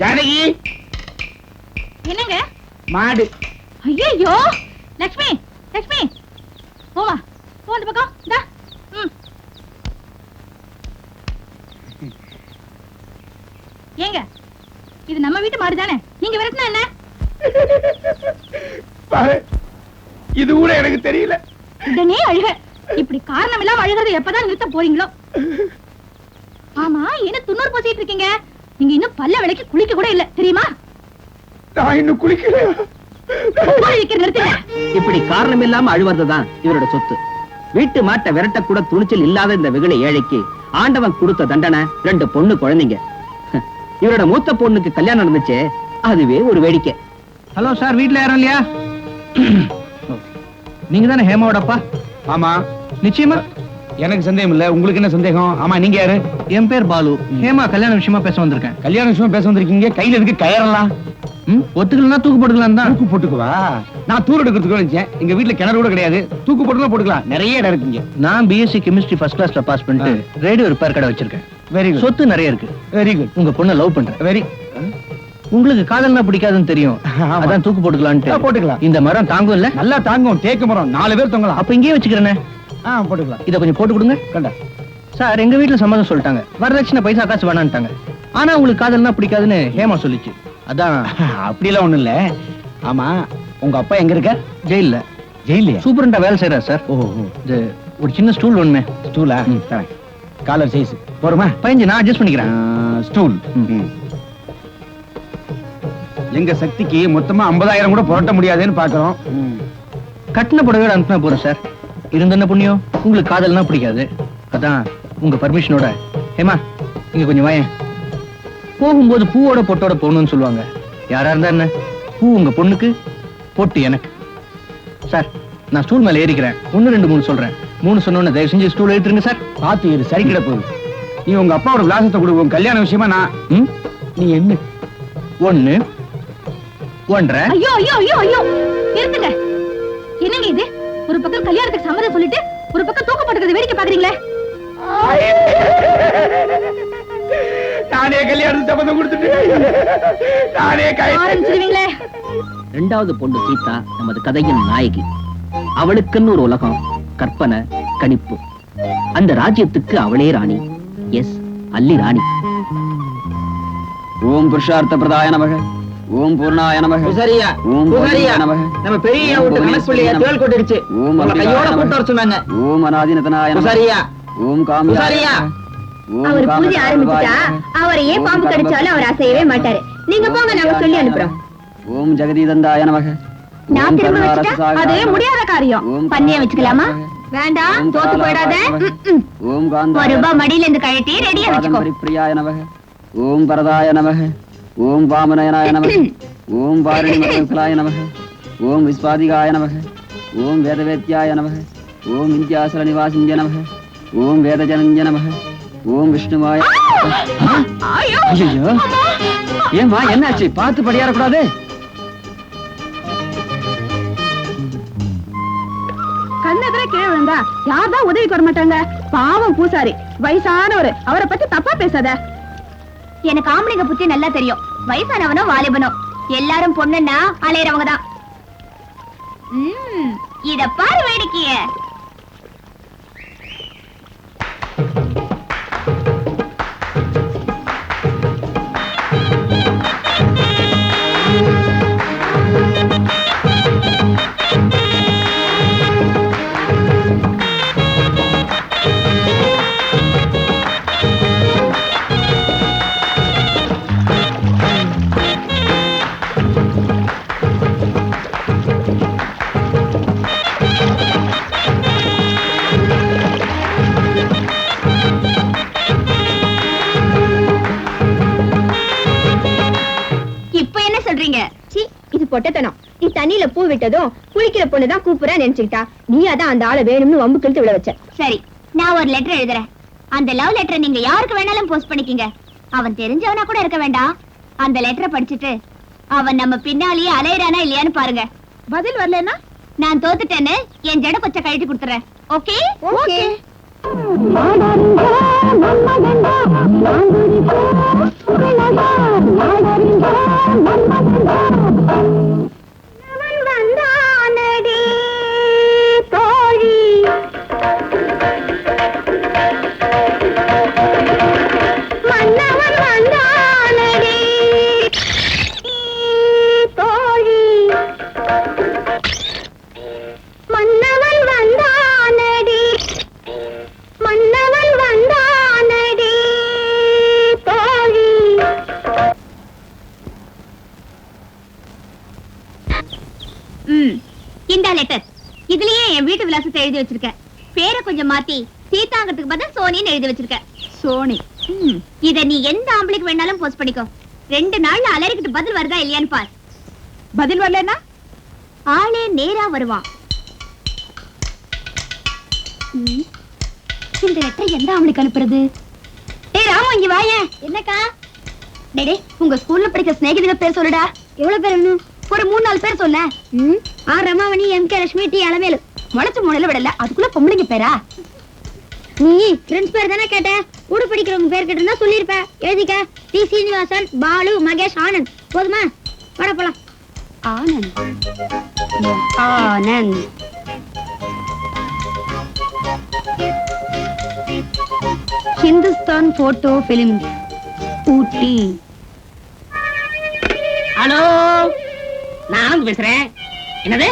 ஜானகி என்னங்க மாடு. ஐயோ லட்சுமி லட்சுமி போவா போ அந்த பக்கம் இந்தா. ஏங்க இது நம்ம வீட்டு மாடு தானே, நீங்க விரட்டினா என்ன? இது கூட எனக்கு தெரியல. உடனே அழுக. இப்படி காரணம் இல்லாம அழுகிறது எப்பதான் நிறுத்த போறீங்களோ? ஆமா, என்ன துண்ணூறு பூசிட்டு இருக்கீங்க? நீங்க இன்னும் பல்ல விலைக்கு குளிக்க கூட இல்ல தெரியுமா? நான் இன்னும் குளிக்கல. இப்படி காரணம் இல்லாம அழுவதுதான் இவரோட சொத்து. வீட்டு மாட்டை விரட்ட கூட துணிச்சல் இல்லாத இந்த வெகுளை ஏழைக்கு ஆண்டவன் கொடுத்த தண்டனை 2 பொண்ணு குழந்தைங்க. இவரோட மூத்த பொண்ணுக்கு கல்யாணம் நடந்துச்சு, அதுவே ஒரு வேடிக்கை. ஹலோ சார், வீட்டுல யாரும் இல்லையா? நீங்க தானே ஹேமாவோட அப்பா? ஆமா. நிச்சயமா? எனக்கு சந்தேகம் இல்ல, உங்களுக்கு என்ன சந்தேகம்? ஆமா, நீங்க யாரு? என் பேர் பாலு. ஹேமா கல்யாண விஷயமா பேச வந்திருக்கேன். கல்யாண விஷயமா பேச வந்திருக்கீங்க? கையில இருக்கு கயறலாம். ஒத்துக்கலாம், தூக்கு போட்டுக்கலாம் தான். தூக்கு போட்டுக்குவா? நான் தூர் எடுக்கிறதுக்கு நினைச்சேன். எங்க வீட்டுல கிணறு கூட கிடையாது. தூக்கு போட்டுக்கலாம், போட்டுக்கலாம், நிறைய இடம் இருக்குங்க. நான் பிஎஸ்சி கெமிஸ்ட்ரி ஃபர்ஸ்ட் கிளாஸ்ல பாஸ் பண்ணிட்டு ரேடியோ ரிப்பேர் கடை வச்சிருக்கேன். Very good. சொத்து நிறைய இருக்கு. Very good. உங்க பொண்ணை லவ் பண்றேன். வெரி. உங்களுக்கு காதல்னா பிடிக்காதுன்னு தெரியும், அதான் தூக்கு போட்டுக்கலான்ட்டு. போட்டுக்கலாம். இந்த மரம் தாங்கும் இல்ல? நல்லா தாங்கும். தேக்கு மரம் 4 பேர் தொங்கலாம். அப்ப இங்கேயே வச்சுக்கிறேனே. போட்டுக்கலாம். இத கொஞ்சம் போட்டு கொடுங்க. கண்டா சார், எங்க வீட்டுல சம்மதம் சொல்லிட்டாங்க. வரதட்சணை பைசா காசு வேணான்ட்டாங்க. ஆனா உங்களுக்கு காதல்னா பிடிக்காதுன்னு ஹேமா சொல்லிச்சு. அதான். அப்படிலாம் ஒண்ணும் இல்ல. ஆமா, உங்க அப்பா எங்க இருக்க? ஜெயில்ல. ஜெயிலையா? சூப்பரண்டா வேலை செய்யறாரு சார். இது ஒரு சின்ன ஸ்டூல் ஒண்ணுமே. ஸ்டூலா? காலர் சைஸ் போருமா? 15 நான் அட்ஜஸ்ட் பண்ணிக்கிறேன். ஸ்டூல். எங்க சக்திக்கு மொத்தமா 50,000 கூட புரட்ட முடியாதுன்னு பாக்குறோம். கட்டின புடவையோட அனுப்பினா போறேன் சார். இருந்த புண்ணியம், உங்களுக்கு காதல்னா பிடிக்காது. அதான் உங்க பர்மிஷனோட. ஹேமா, இங்க கொஞ்சம் வாயேன். போகும்போது பூவோட பொட்டோட போகணும்னு சொல்லுவாங்க. யாரா இருந்தா என்ன, பூ உங்க பொண்ணுக்கு, பொட்டு எனக்கு. சார், நான் ஸ்டூல் மேல ஏறிக்கிறேன். 1 2 3 சொல்றேன். 3 சொன்னோன்னு தயவு செஞ்சு ஸ்டூல் எடுத்துருங்க சார். பாத்து ஏறு, சரி கிட போகுது. நீ உங்க அப்பாவோட விலாசத்தை கொடுக்கும் கல்யாண விஷயமா நான். நீ என்ன 1 1.5. ஐயோ ஐயோ ஐயோ ஐயோ, நிறுத்துங்க. என்னங்க இது? ஒரு பக்கம் கல்யாணத்துக்கு சம்மதம் சொல்லிட்டு ஒரு பக்கம் தூக்க போட்டுக்கிறது வேடிக்கை பாக்குறீங்களே? நானே கல்யாணத்துக்கு சம்மதம் கொடுத்துட்டேன். நானே ஆரம்பிச்சிருவீங்களே. 2வது பொண்ணு சீதா நமது கதையின் நாயகி. அவளுக்குன்னு ஒரு உலகம், கற்பனை, கணிப்பு. அந்த ராஜ்யத்துக்கு அவளே ராணி. எஸ், அல்லி ராணி. ஓம் புருஷார்த்த பிரதாய நமக. ஓம் பூர்ணாய நமக. சரியா? ஓம் பூர்ணாய நமக. நம்ம பெரிய வீட்டு கணக்குள்ளைய தேள் கொட்டிடுச்சு. ஓம் கையோட கூட்ட வர சொன்னாங்க. ஓம் அநாதினதனாய நமக. சரியா? ஓம் காமியாய. அவர் பூஜை ஆரம்பிச்சுட்டா அவரை ஏன் பாம்பு கடிச்சாலும் அவர் அசையவே மாட்டாரு. நீங்க போங்க, நாங்க சொல்லி அனுப்புறோம். ஓம் ஜெகதீதந்தாய நமக. நான் திரும்ப வச்சுட்டா அது முடியாத காரியம். பண்ணிய வச்சுக்கலாமா? வேண்டாம், தோத்து போயிடாத. ஓம் காந்த. 1 ரூபாய் மடியில இருந்து கழட்டி ரெடியா வச்சுக்கோ. பிரியாய நமக. ஓம் பரதாய நமக. ஓம் வாமனயனாய நமக. ஓம் வாரணி மகளாய நமக. ஓம் விஸ்வாதிகாய நமக. ஓம் வேதவேத்யாய நமக. ஓம் வித்யாசல நிவாசிஞ்ச நமக. ஓம் வேதஜனஞ்ச நமக. ஓம் விஷ்ணுவாய. ஐயோ, ஏம்மா என்னாச்சு? பார்த்து படியாரக்கூடாது. கண்ணெதிர கீழே விழுந்தா யார்தான் உதவிக்கு வர மாட்டாங்க? பாவம் பூசாரி, வயசானவரு, அவரை பத்தி தப்பா பேசாத. எனக்கு ஆம்பளைங்க புத்தி நல்லா தெரியும். வயசானவனோ வாலிபனோ எல்லாரும் பொண்ணுன்னா அலையறவங்க தான். இத பாரு வேடிக்கைய. பொட்டத்தனம். நீ தண்ணியில பூ விட்டதும் குளிக்கிற பொண்ணுதான் கூப்பிட நினைச்சுக்கிட்டா. நீ அதான் அந்த ஆளை வேணும்னு வம்பு கிழித்து விட வச்ச. சரி, நான் ஒரு லெட்டர் எழுதுறேன். அந்த லவ் லெட்டரை நீங்க யாருக்கு வேணாலும் போஸ்ட் பண்ணிக்கீங்க. அவன் தெரிஞ்சவனா கூட இருக்க வேண்டாம். அந்த லெட்டரை படிச்சுட்டு அவன் நம்ம பின்னாலேயே அலையறானா இல்லையான்னு பாருங்க. பதில் வரலன்னா நான் தோத்துட்டேன்னு என் ஜட கொச்ச கழட்டி கொடுத்துறேன். ஓகே ஓகே இந்த லெட்டர் இதுலயே என் வீட்டு விலாசத்தை எழுதி வச்சிருக்க. பேரை கொஞ்சம் மாத்தி சீதாங்கிறதுக்கு பதில் சோனின்னு எழுதி வச்சிருக்க. சோனி. இத நீ எந்த ஆம்பளைக்கு வேணாலும் போஸ்ட் பண்ணிக்கோ. 2 நாள்ல அலறிக்கிட்டு பதில் வருதா இல்லையான்னு பார். பதில் வரலன்னா ஆளே நேரா வருவான். இந்த லெட்டர் எந்த ஆம்பளைக்கு அனுப்புறது? ஏய் ராமு இங்க வாயே. என்னக்கா? டேடே உங்க ஸ்கூல்ல படிக்கிற ஸ்நேகிதிக பேர் சொல்லுடா. எவ்வளவு பேர் வேணும்? ஒரு 3-4 பேர் சொல்ல. ரமாவணி, எம் கே லட்சுமி, டி அளவேலு. முளைச்சு மூணையில விடல, அதுக்குள்ள பொம்பளைங்க பேரா? நீ ஃப்ரெண்ட்ஸ் பேர் தானே கேட்ட. கூட படிக்கிறவங்க பேர் கேட்டிருந்தா சொல்லிருப்ப. எழுதிக்க. டி சீனிவாசன், பாலு, மகேஷ், ஆனந்த். போதுமா? வாடா போலாம். ஆனந்த் ஆனந்த் ஹிந்துஸ்தான் போட்டோ பிலிம் ஊட்டி. ஹலோ, நான் ஆனந்த் பேசுறேன். என்னது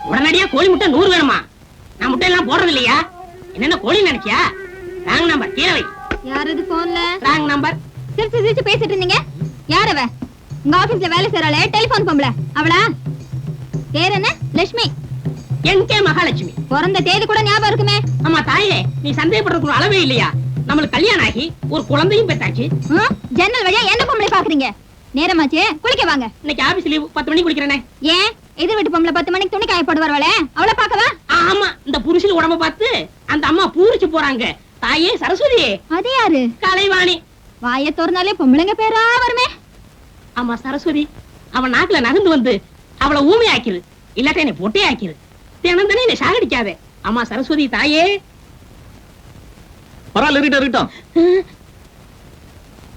உடனடியா கோழி முட்டை 100 வேணுமா? நான் முட்டை எல்லாம் போடுறது இல்லையா? என்னென்ன கோழி நினைச்சியா? Wrong number. கீழவை. யார் இது போன்ல? Wrong number. சிரிச்சு சிரிச்சு பேசிட்டு இருந்தீங்க. யார் அவ? உங்க ஆபீஸ்ல வேலை செய்யறாளே டெலிபோன் பொம்பளை அவளா? பேர் என்ன? லட்சுமி. என்கே மகாலட்சுமி. பிறந்த தேதி கூட ஞாபகம் இருக்குமே. ஆமா தாயே, நீ சந்தேகப்படுறதுக்கு ஒரு அளவே இல்லையா? நம்மளுக்கு கல்யாணம் ஆகி ஒரு குழந்தையும் பெற்றாச்சு. ஜன்னல் வழியா என்ன பொம்பளை பாக்குறீங்க? நேரமாச்சு, குளிக்க வாங்க. இன்னைக்கு ஆபீஸ் லீவ். 10 மணிக்கு குளிக்கிறேனே. ஏன் எதிர் வீட்டு பொம்பளை 10 மணிக்கு துணி காய போட்டு வருவாளே, அவளை பாக்கவா? ஆமா, இந்த புருஷன் உடம்ப பார்த்து அந்த அம்மா பூரிச்சு போறாங்க. தாயே சரஸ்வதி. அது யாரு? கலைவாணி. வாயை திறந்தாலே பொம்பளைங்க பேரா வருமே. ஆமா சரஸ்வதி. அவன் நாக்குல நகர்ந்து வந்து அவளை ஊமை ஆக்கிரு, இல்லாட்ட என்னை பொட்டே ஆக்கிரு. தினம் தானே என்னை சாகடிக்காதே. ஆமா சரஸ்வதி தாயே. பரவாயில்ல, இருக்கட்டும்.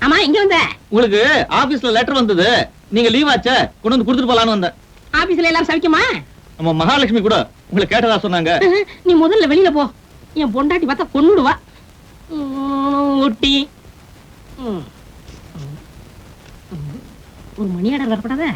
ஆமா இங்க வந்த? உங்களுக்கு ஆபீஸ்ல லெட்டர் வந்தது. நீங்க லீவ் ஆச்சே, கொண்டு வந்து கொடுத்துட்டு போலான்னு வந்தேன். ஆபீஸ்ல எல்லாம் சவிக்குமா? நம்ம மகாலட்சுமி கூட உங்களை கேட்டதா சொன்னாங்க. நீ முதல்ல வெளியில போ. என் பொண்டாட்டி பார்த்தா கொன்னுடுவா. ஊட்டி ஒரு மணி ஆர்டர் வரப்படாத.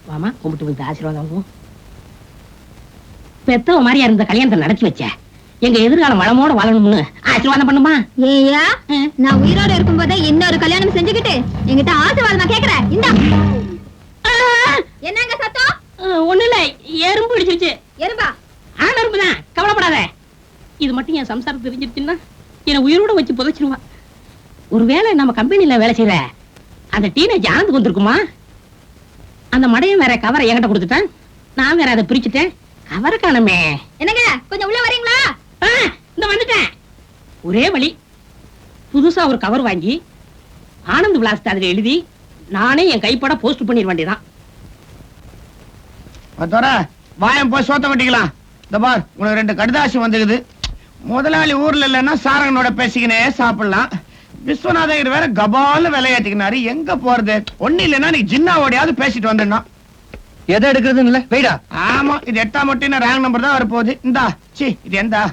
வாமா, கும்பிட்டு வந்து ஆசீர்வாதம் வாங்குவோம். பெத்தவ மாதிரியா இருந்த கல்யாணத்தை நடத்தி வச்ச. எங்க எதிர்காலம் வளமோட வாழணும்னு ஆசீர்வாதம் பண்ணுமா? ஏயா, நான் உயிரோட இருக்கும் போதே இன்னொரு கல்யாணம் செஞ்சுக்கிட்டு என்கிட்ட ஆசீர்வாதமா கேக்குற? இந்த என்னங்க சத்தம்? ஒண்ணு இல்ல, எறும்பு பிடிச்சிருச்சு. எறும்பா? ஆனா எறும்புதான், கவலைப்படாத. இது மட்டும் என் சம்சாரம் தெரிஞ்சிருச்சுன்னா என்னை உயிரோட வச்சு புதைச்சிருவா. ஒருவேளை நம்ம கம்பெனில வேலை செய்யற அந்த டீனேஜ் ஆனந்துக்கு வந்திருக்குமா? அந்த மடையன் வேற கவரை என்கிட்ட கொடுத்துட்டேன். நான் வேற அதை பிரிச்சுட்டேன். கவரை காணுமே. என்னங்க கொஞ்சம் உள்ள வரீங்களா? இந்த வந்துட்டேன். ஒரே வழி, புதுசா ஒரு கவர் வாங்கி ஆனந்த் விலாசத்தை அதுல எழுதி நானே என் கைப்பட போஸ்ட் பண்ணிட வேண்டியதான். வாயம் போய் சோத்த வட்டிக்கலாம். இந்த பார், உனக்கு 2 கடிதாசி வந்துக்குது. முதலாளி ஊர்ல இல்லைன்னா சாரங்கனோட பேசிக்கினே சாப்பிடலாம். விஸ்வநாதர் வேற கபால விலையாட்டிக்கினாரு. எங்க போறது? ஒண்ணு இல்லைன்னா நீ ஜின்னா ஓடியாவது பேசிட்டு வந்துடணும். எதை எடுக்கிறதுன்னு இல்ல வெயிடா. ஆமா, இது 8ஆம் மட்டும் ரேங்க் நம்பர் தான் வரப்போகுது. இந்தா சி இது எந்தா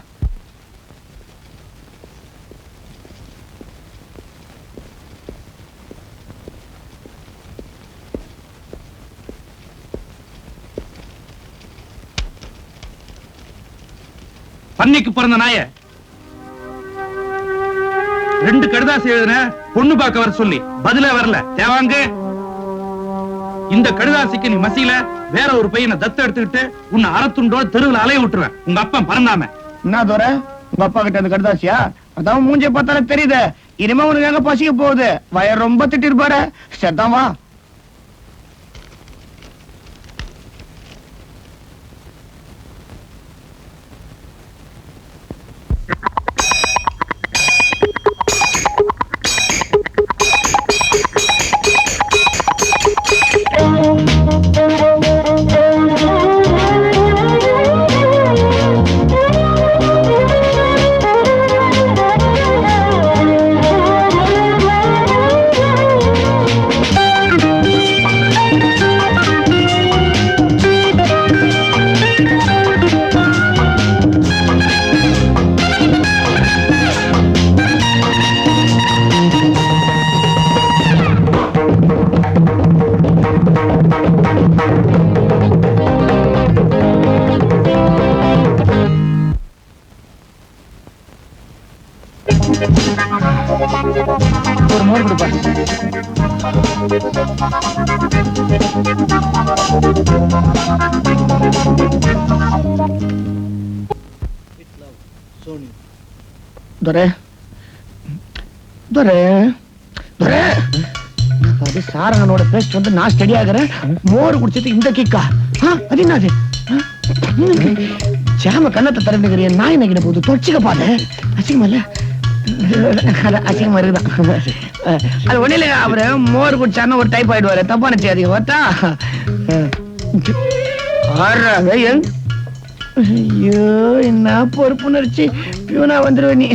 பன்னிக்கு பிறந்த நாய 2 கடிதாசி எழுதுன பொண்ணு பார்க்க வர சொல்லி பதிலே வரல. தேவாங்க இந்த கடிதாசிக்கு நீ மசியில வேற ஒரு பையனை தத்து எடுத்துக்கிட்டு உன்னை அறத்துண்டோட தெருவில் அலைய விட்டுருவேன். உங்க அப்பா பறந்தாம. என்ன தோற உங்க அப்பா கிட்ட அந்த கடுதாசியா? அதான் மூஞ்ச பார்த்தாலே தெரியுது. இனிமே உனக்கு எங்க பசிக்க போகுது? வயர் ரொம்ப திட்டிருப்பாரு. செத்தாமா ஒரு மோர் கொடுப்பா. துரை துரை துரை அது சாரங்கனோட பேஸ்ட் வந்து நான் ஸ்டடி ஆகிறேன். மோர் குடிச்சது இந்த கிக்கா? அது என்னது? ஜாம கண்ணத்தை திறந்துக்கிறிய நாய் நகின போது தொச்சிக்க பாரு. அசிங்கமா இல்ல? அசிங்கமா இருக்குதான். அது ஒண்ணு இல்லைங்க, அவரு மோர் குடிச்சாருன்னு ஒரு டைப் ஆயிடுவாரு. தப்பா நினைச்சு அதிகம் பார்த்தா. ஐயோ என்ன பொறுப்புணர்ச்சி. பியூனா வந்துருவ நீ.